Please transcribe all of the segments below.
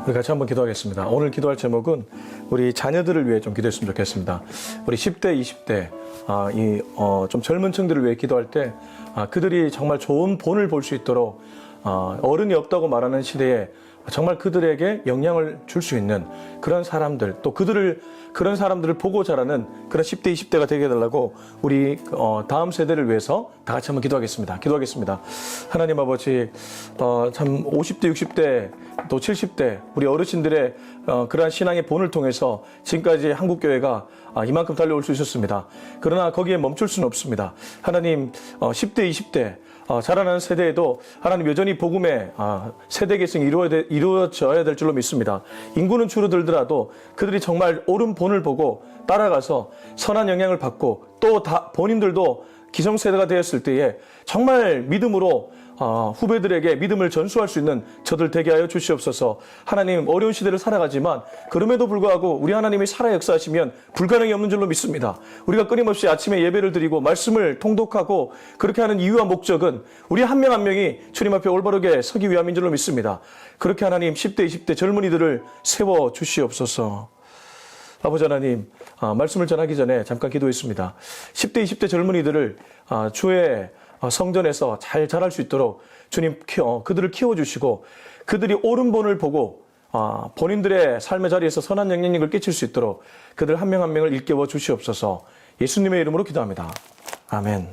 우리 같이 한번 기도하겠습니다. 오늘 기도할 제목은 우리 자녀들을 위해 좀 기도했으면 좋겠습니다. 우리 10대, 20대, 좀 젊은 층들을 위해 기도할 때, 그들이 정말 좋은 본을 볼 수 있도록, 어른이 없다고 말하는 시대에 정말 그들에게 영향을 줄 수 있는 그런 사람들, 또 그런 사람들을 보고 자라는 그런 10대, 20대가 되게 해달라고 우리 다음 세대를 위해서 다 같이 한번 기도하겠습니다. 하나님 아버지, 참 50대, 60대, 또 70대 우리 어르신들의 그러한 신앙의 본을 통해서 지금까지 한국교회가 이만큼 달려올 수 있었습니다. 그러나 거기에 멈출 수는 없습니다. 하나님, 10대, 20대 자라나는 세대에도 하나님 여전히 복음의 세대 계승이 이루어져야 될 줄로 믿습니다. 인구는 줄어들더라도 그들이 정말 옳은 본을 보고 따라가서 선한 영향을 받고 또 본인들도 기성세대가 되었을 때에 정말 믿음으로 후배들에게 믿음을 전수할 수 있는 저들 되게 하여 주시옵소서. 하나님, 어려운 시대를 살아가지만 그럼에도 불구하고 우리 하나님이 살아 역사하시면 불가능이 없는 줄로 믿습니다. 우리가 끊임없이 아침에 예배를 드리고 말씀을 통독하고 그렇게 하는 이유와 목적은 우리 한 명 한 명이 주님 앞에 올바르게 서기 위함인 줄로 믿습니다. 그렇게 하나님 10대, 20대 젊은이들을 세워 주시옵소서. 아버지 하나님, 말씀을 전하기 전에 잠깐 기도했습니다. 10대, 20대 젊은이들을 주의 성전에서 잘 자랄 수 있도록 주님 그들을 키워주시고 그들이 옳은 본을 보고 본인들의 삶의 자리에서 선한 영향력을 끼칠 수 있도록 그들 한 명 한 명을 일깨워 주시옵소서. 예수님의 이름으로 기도합니다. 아멘.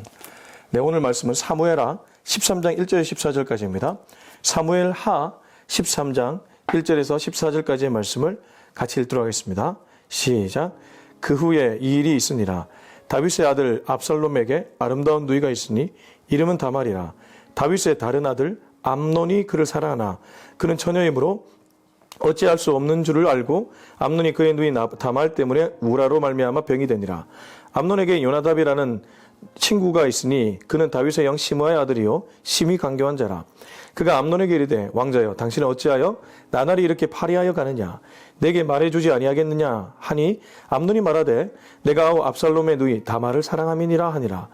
네, 오늘 말씀은 사무엘하 13장 1절에서 14절까지입니다. 사무엘하 13장 1절에서 14절까지의 말씀을 같이 읽도록 하겠습니다. 시작. 그 후에 이 일이 있으니라. 다윗의 아들 압살롬에게 아름다운 누이가 있으니 이름은 다말이라. 다윗의 다른 아들 암논이 그를 사랑하나 그는 처녀이므로 어찌할 수 없는 줄을 알고 암논이 그의 누이 다말 때문에 우라로 말미암아 병이 되니라. 암논에게 요나답이라는 친구가 있으니 그는 다윗의 영 시므아의 아들이요 심히 강교한 자라. 그가 암논에게 이르되 왕자여 당신은 어찌하여 나날이 이렇게 파리하여 가느냐 내게 말해주지 아니하겠느냐 하니 암논이 말하되 내가 압살롬의 누이 다말을 사랑함이니라 하니라.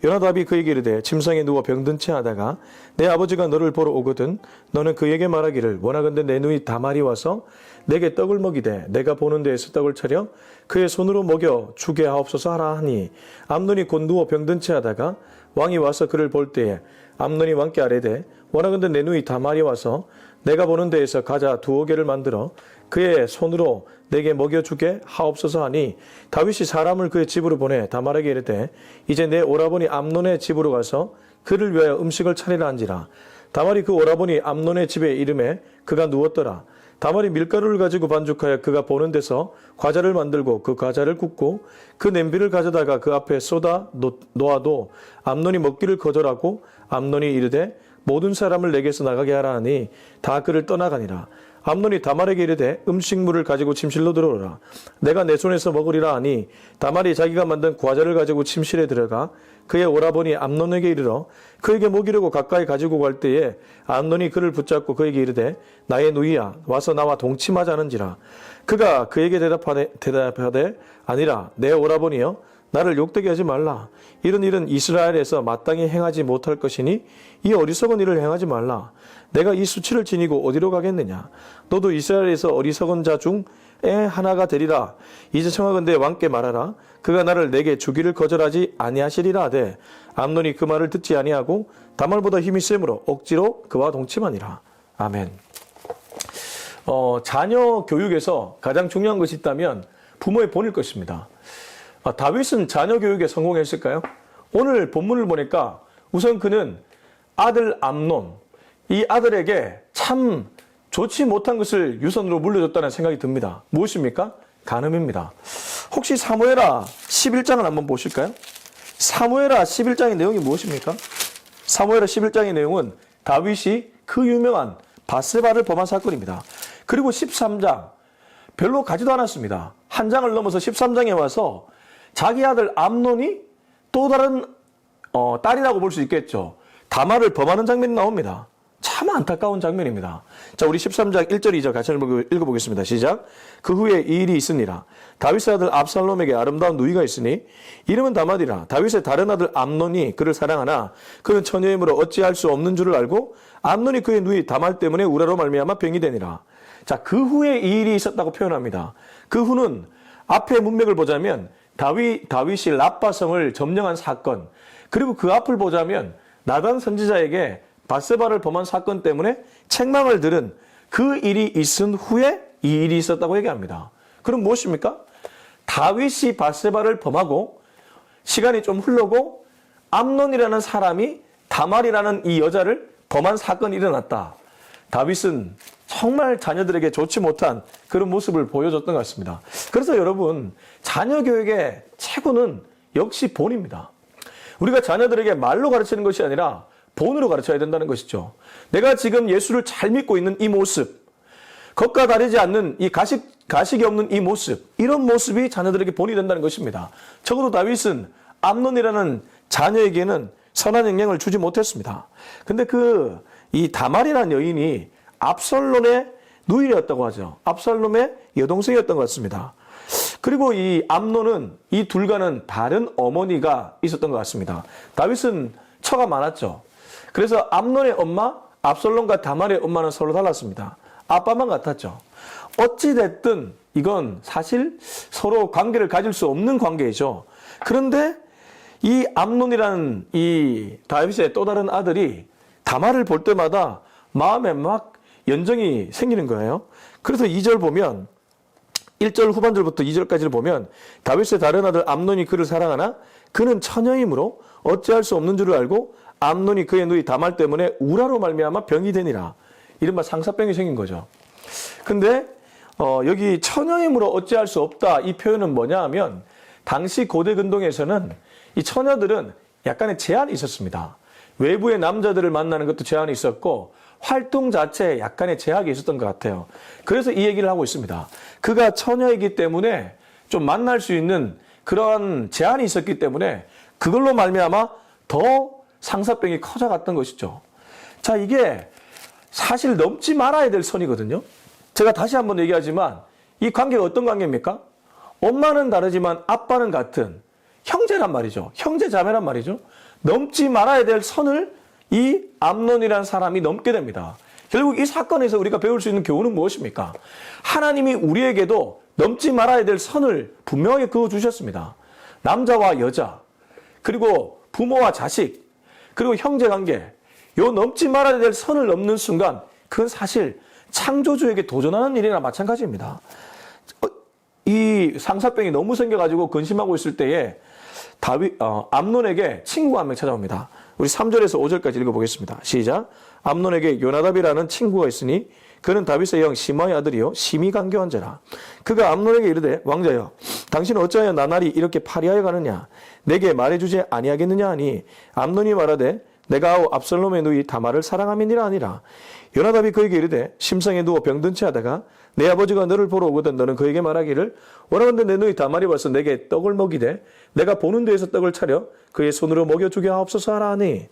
요나답이 그에게 이르되 침상에 누워 병든 채 하다가 내 아버지가 너를 보러 오거든 너는 그에게 말하기를 원하건대 내 누이 다말이 와서 내게 떡을 먹이되 내가 보는 데에서 떡을 차려 그의 손으로 먹여 주게 하옵소서 하라 하니 암논이 곧 누워 병든 채 하다가 왕이 와서 그를 볼 때에 암논이 왕께 아뢰되 원하건대 내 누이 다말이 와서 내가 보는 데에서 가자 두어 개를 만들어 그의 손으로 내게 먹여주게 하옵소서 하니 다윗이 사람을 그의 집으로 보내 다말에게 이르되 이제 내 오라버니 암논의 집으로 가서 그를 위하여 음식을 차리라 한지라. 다말이 그 오라버니 암논의 집에 이름에 그가 누웠더라. 다말이 밀가루를 가지고 반죽하여 그가 보는 데서 과자를 만들고 그 과자를 굽고 그 냄비를 가져다가 그 앞에 쏟아 놓아도 암논이 먹기를 거절하고 암논이 이르되 모든 사람을 내게서 나가게 하라 하니 다 그를 떠나가니라. 암논이 다말에게 이르되 음식물을 가지고 침실로 들어오라. 내가 내 손에서 먹으리라 하니 다말이 자기가 만든 과자를 가지고 침실에 들어가 그의 오라버니 암논에게 이르러 그에게 먹이려고 가까이 가지고 갈 때에 암논이 그를 붙잡고 그에게 이르되 나의 누이야 와서 나와 동침하자는지라. 그가 그에게 대답하되 아니라 내 오라버니여 나를 욕되게 하지 말라. 이런 일은 이스라엘에서 마땅히 행하지 못할 것이니 이 어리석은 일을 행하지 말라. 내가 이 수치를 지니고 어디로 가겠느냐. 너도 이스라엘에서 어리석은 자 중에 하나가 되리라. 이제 청하건대 왕께 말하라. 그가 나를 내게 주기를 거절하지 아니하시리라 하되 암논이 그 말을 듣지 아니하고 다말보다 힘이 세므로 억지로 그와 동침하니라. 아멘. 자녀 교육에서 가장 중요한 것이 있다면 부모의 본일 것입니다. 다윗은 자녀 교육에 성공했을까요? 오늘 본문을 보니까 우선 그는 아들 암논, 이 아들에게 참 좋지 못한 것을 유산으로 물려줬다는 생각이 듭니다. 무엇입니까? 간음입니다. 혹시 사무엘하 11장을 한번 보실까요? 사무엘하 11장의 내용이 무엇입니까? 사무엘하 11장의 내용은 다윗이 그 유명한 바세바를 범한 사건입니다. 그리고 13장, 별로 가지도 않았습니다. 한 장을 넘어서 13장에 와서 자기 아들 암논이 또 다른 딸이라고 볼 수 있겠죠. 다말을 범하는 장면이 나옵니다. 참 안타까운 장면입니다. 자, 우리 13장 1절 2절 같이 읽어보겠습니다. 시작. 그 후에 이 일이 있으니라. 다윗의 아들 압살롬에게 아름다운 누이가 있으니 이름은 다말이라. 다윗의 다른 아들 암논이 그를 사랑하나 그는 처녀이므로 어찌할 수 없는 줄을 알고 암논이 그의 누이 다말 때문에 우라로 말미암아 병이 되니라. 자, 그 후에 이 일이 있었다고 표현합니다. 그 후는 앞의 문맥을 보자면 다윗이 랍바성을 점령한 사건, 그리고 그 앞을 보자면 나단 선지자에게 밧세바를 범한 사건 때문에 책망을 들은 그 일이 있은 후에 이 일이 있었다고 얘기합니다. 그럼 무엇입니까? 다윗이 밧세바를 범하고 시간이 좀 흐르고 암논이라는 사람이 다말이라는 이 여자를 범한 사건이 일어났다. 다윗은 정말 자녀들에게 좋지 못한 그런 모습을 보여줬던 것 같습니다. 그래서 여러분, 자녀 교육의 최고는 역시 본입니다. 우리가 자녀들에게 말로 가르치는 것이 아니라 본으로 가르쳐야 된다는 것이죠. 내가 지금 예수를 잘 믿고 있는 이 모습, 겉과 다르지 않는 이 가식이 없는 이 모습, 이런 모습이 자녀들에게 본이 된다는 것입니다. 적어도 다윗은 암논이라는 자녀에게는 선한 영향을 주지 못했습니다. 근데 이 다말이라는 여인이 압살롬의 누이였다고 하죠. 압살롬의 여동생이었던 것 같습니다. 그리고 이 암논은 이 둘과는 다른 어머니가 있었던 것 같습니다. 다윗은 처가 많았죠. 그래서 암논의 엄마, 압살롬과 다말의 엄마는 서로 달랐습니다. 아빠만 같았죠. 어찌됐든 이건 사실 서로 관계를 가질 수 없는 관계이죠. 그런데 이 암논이라는 이 다윗의 또 다른 아들이 다말을 볼 때마다 마음에 막 연정이 생기는 거예요. 그래서 2절 보면 1절 후반절부터 2절까지를 보면 다윗의 다른 아들 암논이 그를 사랑하나 그는 처녀이므로 어찌할 수 없는 줄을 알고 암논이 그의 누이 다말 때문에 우라로 말미암아 병이 되니라. 이른바 상사병이 생긴 거죠. 근데 여기 처녀이므로 어찌할 수 없다 이 표현은 뭐냐 하면 당시 고대 근동에서는 이 처녀들은 약간의 제한이 있었습니다. 외부의 남자들을 만나는 것도 제한이 있었고 활동 자체에 약간의 제약이 있었던 것 같아요. 그래서 이 얘기를 하고 있습니다. 그가 처녀이기 때문에 좀 만날 수 있는 그런 제한이 있었기 때문에 그걸로 말미암아 더 상사병이 커져갔던 것이죠. 자, 이게 사실 넘지 말아야 될 선이거든요. 제가 다시 한번 얘기하지만 이 관계가 어떤 관계입니까? 엄마는 다르지만 아빠는 같은 형제란 말이죠. 형제 자매란 말이죠. 넘지 말아야 될 선을 이 암논이라는 사람이 넘게 됩니다. 결국 이 사건에서 우리가 배울 수 있는 교훈은 무엇입니까? 하나님이 우리에게도 넘지 말아야 될 선을 분명하게 그어주셨습니다. 남자와 여자, 그리고 부모와 자식, 그리고 형제관계, 요 넘지 말아야 될 선을 넘는 순간 그건 사실 창조주에게 도전하는 일이나 마찬가지입니다. 이 상사병이 너무 생겨가지고 근심하고 있을 때에 암논에게 친구가 한 명 찾아옵니다. 우리 3절에서 5절까지 읽어보겠습니다. 시작. 암논에게 요나답이라는 친구가 있으니 그는 다윗의 형 시므아의 아들이요 심히 간교한 자라. 그가 암논에게 이르되 왕자여 당신은 어찌하여 나날이 이렇게 파리하여 가느냐 내게 말해주지 아니하겠느냐 하니 암논이 말하되 내가 아우 압살롬의 누이 다말을 사랑함이니라 아니라. 요나답이 그에게 이르되 심성에 누워 병든 채 하다가 내 아버지가 너를 보러 오거든 너는 그에게 말하기를 원하건대 내 누이 다말이 와서 내게 떡을 먹이되 내가 보는 데에서 떡을 차려 그의 손으로 먹여주게 하옵소서 하라 하니.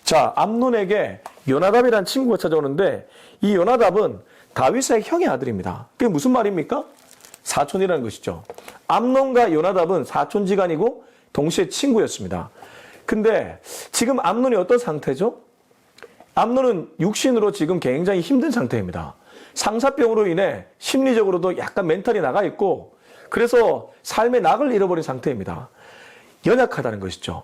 자, 암논에게 요나답이라는 친구가 찾아오는데 이 요나답은 다윗의 형의 아들입니다. 그게 무슨 말입니까? 사촌이라는 것이죠. 암논과 요나답은 사촌지간이고 동시에 친구였습니다. 근데 지금 암논이 어떤 상태죠? 암논은 육신으로 지금 굉장히 힘든 상태입니다. 상사병으로 인해 심리적으로도 약간 멘탈이 나가 있고 그래서 삶의 낙을 잃어버린 상태입니다. 연약하다는 것이죠.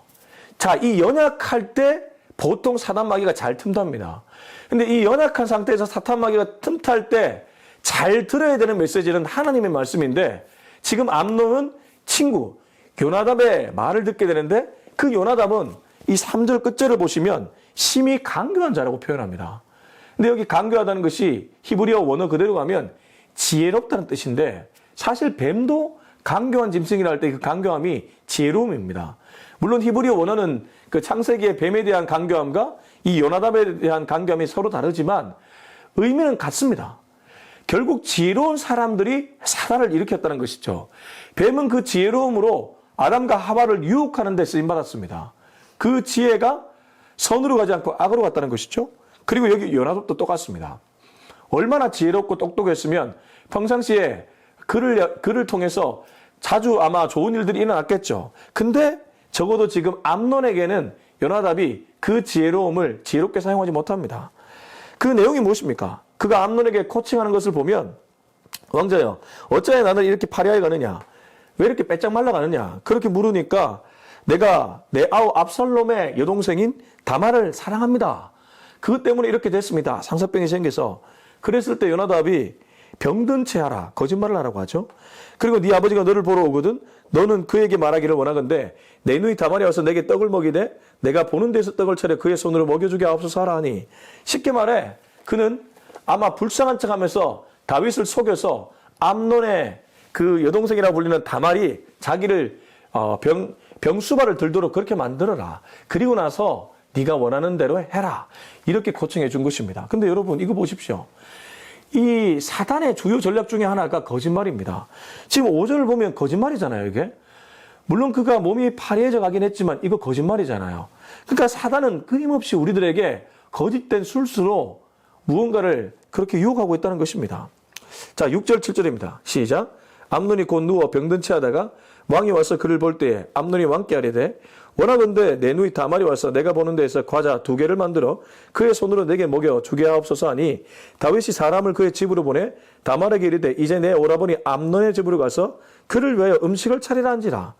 자, 이 연약할 때 보통 사탄마귀가 잘 틈탑니다. 근데 이 연약한 상태에서 사탄마귀가 틈탈 때 잘 들어야 되는 메시지는 하나님의 말씀인데 지금 암논은 친구 요나답의 말을 듣게 되는데 그 요나답은 이 3절 끝절을 보시면 심히 간교한 자라고 표현합니다. 근데 여기 간교하다는 것이 히브리어 원어 그대로 가면 지혜롭다는 뜻인데 사실 뱀도 간교한 짐승이라 할 때 그 간교함이 지혜로움입니다. 물론 히브리어 원어는 그 창세기의 뱀에 대한 간교함과 이 요나답에 대한 간교함이 서로 다르지만 의미는 같습니다. 결국 지혜로운 사람들이 사단을 일으켰다는 것이죠. 뱀은 그 지혜로움으로 아담과 하와를 유혹하는 데 쓰임받았습니다. 그 지혜가 선으로 가지 않고 악으로 갔다는 것이죠. 그리고 여기 요나답도 똑같습니다. 얼마나 지혜롭고 똑똑했으면 평상시에 그를 통해서 자주 아마 좋은 일들이 일어났겠죠. 근데 적어도 지금 암논에게는 요나답이 그 지혜로움을 지혜롭게 사용하지 못합니다. 그 내용이 무엇입니까? 그가 암논에게 코칭하는 것을 보면 왕자여 어찌하여 나를 이렇게 파리하여 가느냐 왜 이렇게 빼짝 말라가느냐 그렇게 물으니까 내가 내 아우 압살롬의 여동생인 다말을 사랑합니다. 그것 때문에 이렇게 됐습니다. 상사병이 생겨서. 그랬을 때 요나답이 병든 채 하라. 거짓말을 하라고 하죠. 그리고 네 아버지가 너를 보러 오거든 너는 그에게 말하기를 원하건대 내 누이 다말이 와서 내게 떡을 먹이되 내가 보는 데서 떡을 차려 그의 손으로 먹여주게 하옵소서 하라 하니 쉽게 말해 그는 아마 불쌍한 척하면서 다윗을 속여서 암논의 그 여동생이라고 불리는 다말이 자기를 병수발을 들도록 그렇게 만들어라. 그리고 나서 네가 원하는 대로 해라. 이렇게 코칭해 준 것입니다. 근데 여러분 이거 보십시오. 이 사단의 주요 전략 중에 하나가 거짓말입니다. 지금 5절을 보면 거짓말이잖아요, 이게. 물론 그가 몸이 파리해져 가긴 했지만 이거 거짓말이잖아요. 그러니까 사단은 끊임없이 우리들에게 거짓된 술수로 무언가를 그렇게 유혹하고 있다는 것입니다. 자, 6절, 7절입니다. 시작. 암논이 곧 누워 병든 채 하다가 왕이 와서 그를 볼 때에 암논이 왕께 아뢰되 원하건대 내 누이 다말이 와서 내가 보는 데에서 과자 2개를 만들어 그의 손으로 내게 먹여 주게 하옵소서 하니 다윗이 사람을 그의 집으로 보내 다말에게 이르되 이제 내 오라버니 암논의 집으로 가서 그를 위하여 음식을 차리라 한지라.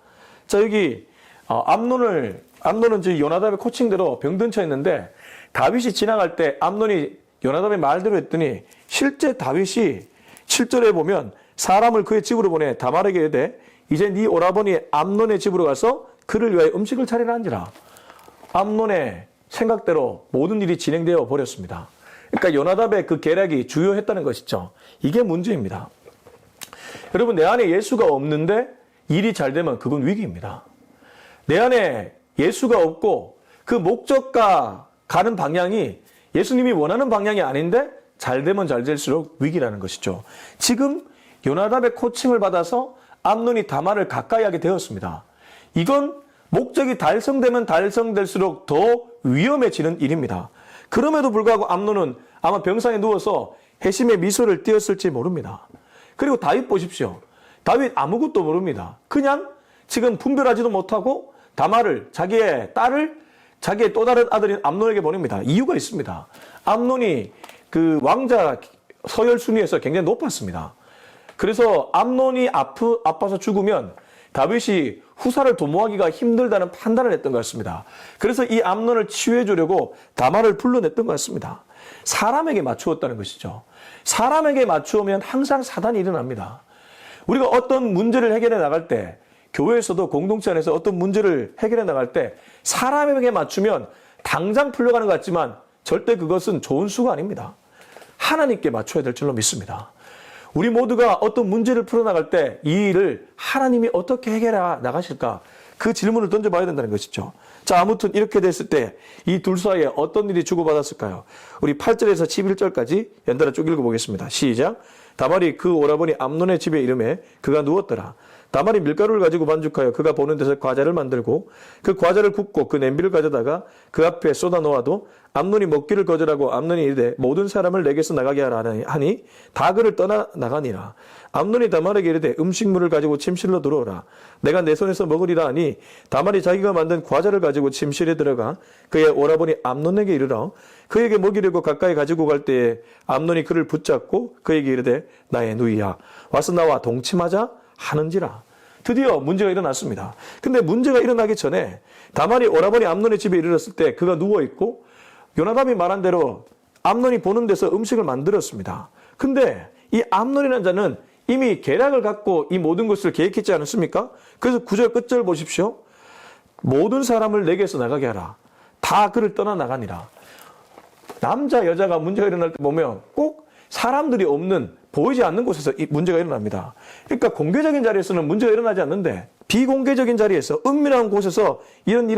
자, 여기 암논은 지금 요나답의 코칭대로 병든 채였는데 다윗이 지나갈 때 암논이 요나답의 말대로 했더니 실제 다윗이 7절에 보면 사람을 그의 집으로 보내 다말에게 이르되 이제 네 오라버니 암논의 집으로 가서 그를 위하여 음식을 차리라 한지라. 암논의 생각대로 모든 일이 진행되어 버렸습니다. 그러니까 요나답의 그 계략이 주요했다는 것이죠. 이게 문제입니다. 여러분 내 안에 예수가 없는데 일이 잘 되면 그건 위기입니다. 내 안에 예수가 없고 그 목적과 가는 방향이 예수님이 원하는 방향이 아닌데 잘 되면 잘 될수록 위기라는 것이죠. 지금 요나답의 코칭을 받아서 암논이 다말을 가까이 하게 되었습니다. 이건 목적이 달성되면 달성될수록 더 위험해지는 일입니다. 그럼에도 불구하고 암논은 아마 병상에 누워서 회심의 미소를 띄었을지 모릅니다. 그리고 다윗 보십시오. 다윗 아무것도 모릅니다. 그냥 지금 분별하지도 못하고 다말을 자기의 딸을 자기의 또 다른 아들인 암논에게 보냅니다. 이유가 있습니다. 암논이 그 왕자 서열 순위에서 굉장히 높았습니다. 그래서 암논이 아파서 죽으면 다윗이 후사를 도모하기가 힘들다는 판단을 했던 것 같습니다. 그래서 이 암논을 치유해 주려고 다말을 불러냈던 것 같습니다. 사람에게 맞추었다는 것이죠. 사람에게 맞추면 항상 사단이 일어납니다. 우리가 어떤 문제를 해결해 나갈 때 교회에서도 공동체 안에서 어떤 문제를 해결해 나갈 때 사람에게 맞추면 당장 풀려가는 것 같지만 절대 그것은 좋은 수가 아닙니다. 하나님께 맞춰야 될 줄로 믿습니다. 우리 모두가 어떤 문제를 풀어나갈 때 이 일을 하나님이 어떻게 해결해 나가실까? 그 질문을 던져봐야 된다는 것이죠. 자, 아무튼 이렇게 됐을 때 이 둘 사이에 어떤 일이 주고받았을까요? 우리 8절에서 11절까지 연달아 쭉 읽어보겠습니다. 시작. 다말이 그 오라버니 암논의 집에 이름에 그가 누웠더라. 다말이 밀가루를 가지고 반죽하여 그가 보는 데서 과자를 만들고 그 과자를 굽고 그 냄비를 가져다가 그 앞에 쏟아 놓아도 암논이 먹기를 거절하고 암논이 이르되 모든 사람을 내게서 나가게 하라 하니 다 그를 떠나 나가니라. 암논이 다말에게 이르되 음식물을 가지고 침실로 들어오라. 내가 내 손에서 먹으리라 하니 다말이 자기가 만든 과자를 가지고 침실에 들어가 그의 오라버니 암논에게 이르러 그에게 먹이려고 가까이 가지고 갈 때에 암논이 그를 붙잡고 그에게 이르되 나의 누이야 와서 나와 동침하자 하는지라. 드디어 문제가 일어났습니다. 근데 문제가 일어나기 전에 다말이 오라버니 암논의 집에 이르렀을 때 그가 누워있고 요나답이 말한 대로 암논이 보는 데서 음식을 만들었습니다. 근데 이 암논이라는 자는 이미 계략을 갖고 이 모든 것을 계획했지 않습니까? 그래서 9절 끝절 보십시오. 모든 사람을 내게서 나가게 하라. 다 그를 떠나 나가니라. 남자 여자가 문제가 일어날 때 보면 꼭 사람들이 없는 보이지 않는 곳에서 이 문제가 일어납니다. 그러니까 공개적인 자리에서는 문제가 일어나지 않는데 비공개적인 자리에서 은밀한 곳에서 이런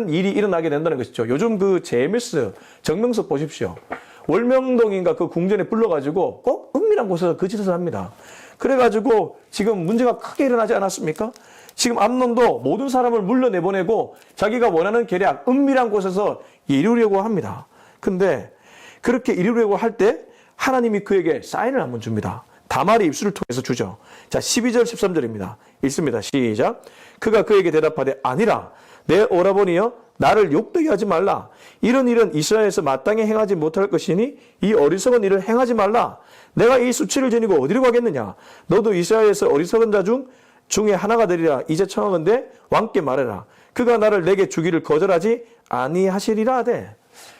일이 일어나게 된다는 것이죠. 요즘 그 JMS 정명석 보십시오. 월명동인가 그 궁전에 불러가지고 꼭 은밀한 곳에서 그 짓을 합니다. 그래가지고 지금 문제가 크게 일어나지 않았습니까? 지금 암논도 모든 사람을 물러내보내고 자기가 원하는 계략 은밀한 곳에서 이루려고 합니다. 근데 그렇게 이루려고 할 때 하나님이 그에게 사인을 한번 줍니다. 다말이 입술을 통해서 주죠. 자, 12절 13절입니다. 읽습니다. 시작. 그가 그에게 대답하되 아니라 내 오라버니여 나를 욕되게 하지 말라. 이런 일은 이스라엘에서 마땅히 행하지 못할 것이니 이 어리석은 일을 행하지 말라. 내가 이 수치를 지니고 어디로 가겠느냐. 너도 이스라엘에서 어리석은 자 중에 하나가 되리라. 이제 청하건대 왕께 말해라. 그가 나를 내게 주기를 거절하지 아니하시리라 하되.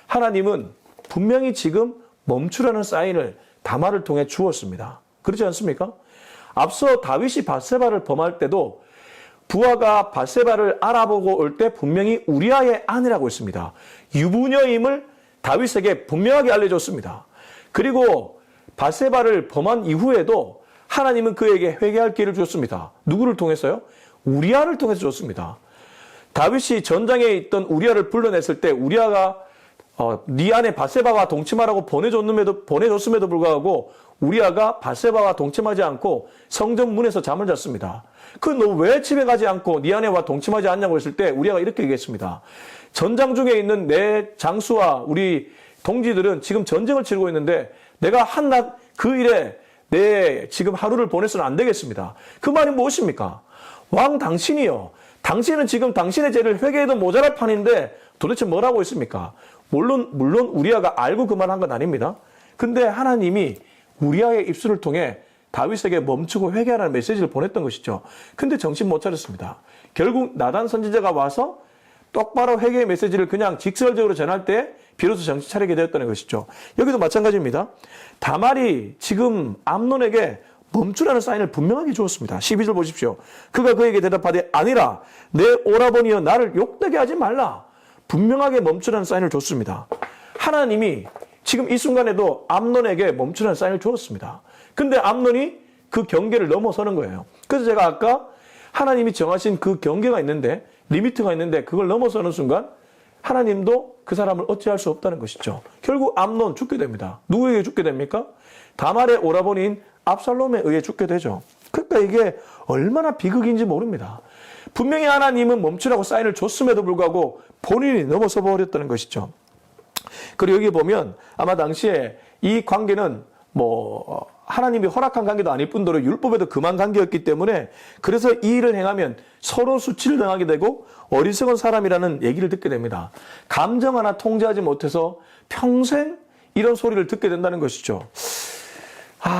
하나님은 분명히 지금 멈추라는 사인을 다말을 통해 주었습니다. 그렇지 않습니까? 앞서 다윗이 밧세바를 범할 때도 부하가 밧세바를 알아보고 올 때 분명히 우리아의 아내라고 했습니다. 유부녀임을 다윗에게 분명하게 알려줬습니다. 그리고 밧세바를 범한 이후에도 하나님은 그에게 회개할 기회를 주었습니다. 누구를 통해서요? 우리아를 통해서 줬습니다. 다윗이 전장에 있던 우리아를 불러냈을 때 우리아가 네 아내 밧세바와 동침하라고 보내줬음에도 불구하고 우리아가 밧세바와 동침하지 않고 성전 문에서 잠을 잤습니다. 그 너 왜 집에 가지 않고 네 아내와 동침하지 않냐고 했을 때 우리아가 이렇게 얘기했습니다. 전장 중에 있는 내 장수와 우리 동지들은 지금 전쟁을 치르고 있는데 내가 한낮 그 일에 내 지금 하루를 보내서는 안 되겠습니다. 그 말이 무엇입니까? 왕 당신이요. 당신은 지금 당신의 죄를 회개해도 모자랄 판인데 도대체 뭐라고 했습니까? 물론 우리아가 알고 그 말 한 건 아닙니다. 근데 하나님이 우리아의 입술을 통해 다윗에게 멈추고 회개하라는 메시지를 보냈던 것이죠. 근데 정신 못 차렸습니다. 결국 나단 선지자가 와서 똑바로 회개의 메시지를 그냥 직설적으로 전할 때 비로소 정신 차리게 되었다는 것이죠. 여기도 마찬가지입니다. 다말이 지금 암논에게 멈추라는 사인을 분명하게 주었습니다. 12절 보십시오. 그가 그에게 대답하되 아니라 내 오라버니여 나를 욕되게 하지 말라. 분명하게 멈추라는 사인을 줬습니다. 하나님이 지금 이 순간에도 암논에게 멈추라는 사인을 주었습니다. 근데 암논이 그 경계를 넘어서는 거예요. 그래서 제가 아까 하나님이 정하신 그 경계가 있는데 리미트가 있는데 그걸 넘어서는 순간 하나님도 그 사람을 어찌할 수 없다는 것이죠. 결국 암논 죽게 됩니다. 누구에게 죽게 됩니까? 다말의 오라버니인 압살롬에 의해 죽게 되죠. 그러니까 이게 얼마나 비극인지 모릅니다. 분명히 하나님은 멈추라고 사인을 줬음에도 불구하고 본인이 넘어서 버렸다는 것이죠. 그리고 여기 보면 아마 당시에 이 관계는 하나님이 허락한 관계도 아닐 뿐더러 율법에도 금한 관계였기 때문에 그래서 이 일을 행하면 서로 수치를 당하게 되고 어리석은 사람이라는 얘기를 듣게 됩니다. 감정 하나 통제하지 못해서 평생 이런 소리를 듣게 된다는 것이죠.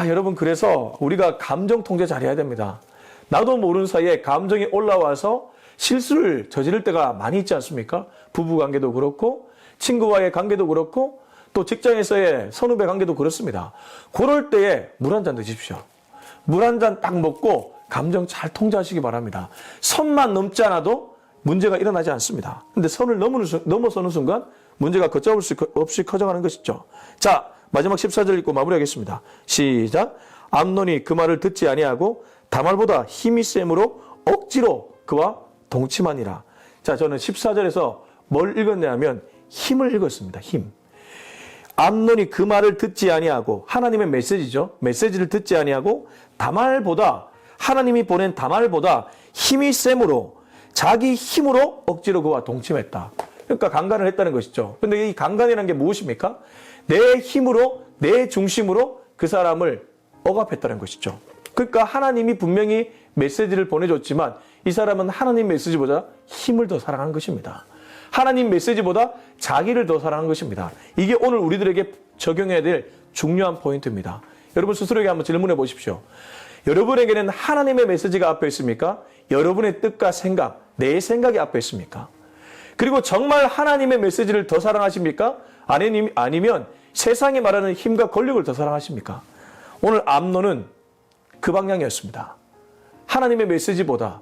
여러분 그래서 우리가 감정 통제 잘해야 됩니다. 나도 모르는 사이에 감정이 올라와서 실수를 저지를 때가 많이 있지 않습니까? 부부 관계도 그렇고 친구와의 관계도 그렇고 또 직장에서의 선후배 관계도 그렇습니다. 그럴 때에 물 한 잔 드십시오. 물 한 잔 딱 먹고 감정 잘 통제하시기 바랍니다. 선만 넘지 않아도 문제가 일어나지 않습니다. 근데 선을 넘어서는 순간 문제가 걷잡을 수 없이 커져가는 것이죠. 자, 마지막 14절 읽고 마무리하겠습니다. 시작. 암논이 그 말을 듣지 아니하고 다말보다 힘이 셈으로 억지로 그와 동침하니라. 자, 저는 14절에서 뭘 읽었냐면 힘을 읽었습니다. 힘. 암논이 그 말을 듣지 아니하고 하나님의 메시지죠. 메시지를 듣지 아니하고 다말보다 하나님이 보낸 다말보다 힘이 셈으로 자기 힘으로 억지로 그와 동침했다. 그러니까 강간을 했다는 것이죠. 근데 이 강간이라는 게 무엇입니까? 내 힘으로 내 중심으로 그 사람을 억압했다는 것이죠. 그러니까 하나님이 분명히 메시지를 보내줬지만 이 사람은 하나님 메시지보다 힘을 더 사랑한 것입니다. 하나님 메시지보다 자기를 더 사랑한 것입니다. 이게 오늘 우리들에게 적용해야 될 중요한 포인트입니다. 여러분 스스로에게 한번 질문해 보십시오. 여러분에게는 하나님의 메시지가 앞에 있습니까? 여러분의 뜻과 생각, 내 생각이 앞에 있습니까? 그리고 정말 하나님의 메시지를 더 사랑하십니까? 아니면 세상이 말하는 힘과 권력을 더 사랑하십니까? 오늘 암논은 그 방향이었습니다. 하나님의 메시지보다,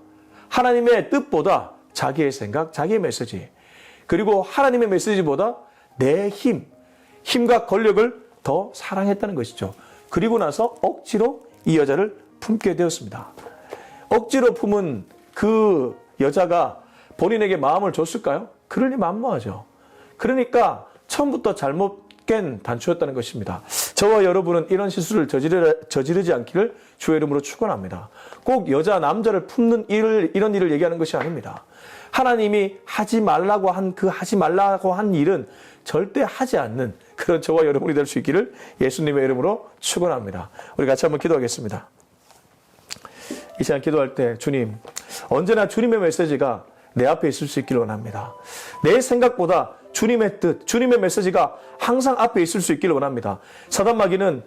하나님의 뜻보다 자기의 생각, 자기의 메시지, 그리고 하나님의 메시지보다 내 힘과 권력을 더 사랑했다는 것이죠. 그리고 나서 억지로 이 여자를 품게 되었습니다. 억지로 품은 그 여자가 본인에게 마음을 줬을까요? 그러니 만무하죠. 그러니까 처음부터 잘못 깬 단추였다는 것입니다. 저와 여러분은 이런 실수를 저지르지 않기를 주의 이름으로 축원합니다. 꼭 여자, 남자를 품는 이런 일을 얘기하는 것이 아닙니다. 하나님이 하지 말라고 한 일은 절대 하지 않는 그런 저와 여러분이 될 수 있기를 예수님의 이름으로 축원합니다. 우리 같이 한번 기도하겠습니다. 이 시간 기도할 때 주님, 언제나 주님의 메시지가 내 앞에 있을 수 있기를 원합니다. 내 생각보다 주님의 뜻, 주님의 메시지가 항상 앞에 있을 수 있기를 원합니다. 사단 마귀는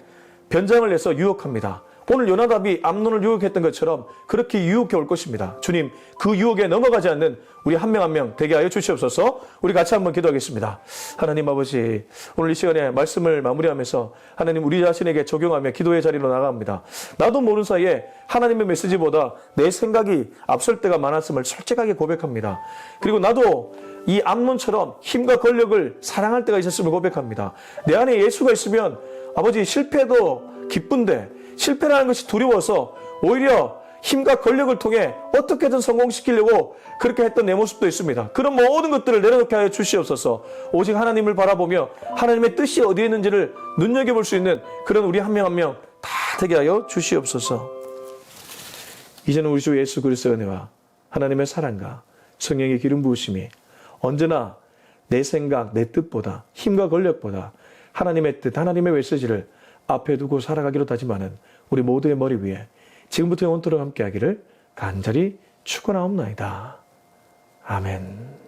변장을 내서 유혹합니다. 오늘 요나답이 암논을 유혹했던 것처럼 그렇게 유혹해 올 것입니다. 주님, 그 유혹에 넘어가지 않는 우리 한 명 한 명 되게 하여 주시옵소서. 우리 같이 한번 기도하겠습니다. 하나님 아버지, 오늘 이 시간에 말씀을 마무리하면서 하나님 우리 자신에게 적용하며 기도의 자리로 나갑니다. 나도 모르는 사이에 하나님의 메시지보다 내 생각이 앞설 때가 많았음을 솔직하게 고백합니다. 그리고 나도 이 암논처럼 힘과 권력을 사랑할 때가 있었음을 고백합니다. 내 안에 예수가 있으면 아버지 실패도 기쁜데 실패라는 것이 두려워서 오히려 힘과 권력을 통해 어떻게든 성공시키려고 그렇게 했던 내 모습도 있습니다. 그런 모든 것들을 내려놓게 하여 주시옵소서. 오직 하나님을 바라보며 하나님의 뜻이 어디에 있는지를 눈여겨볼 수 있는 그런 우리 한 명 한 명 다 되게 하여 주시옵소서. 이제는 우리 주 예수 그리스도의 은혜와 하나님의 사랑과 성령의 기름 부으심이 언제나 내 생각, 내 뜻보다 힘과 권력보다 하나님의 뜻, 하나님의 메시지를 앞에 두고 살아가기로 다짐하는 우리 모두의 머리 위에 지금부터 영원토록 함께하기를 간절히 축원하옵나이다. 아멘.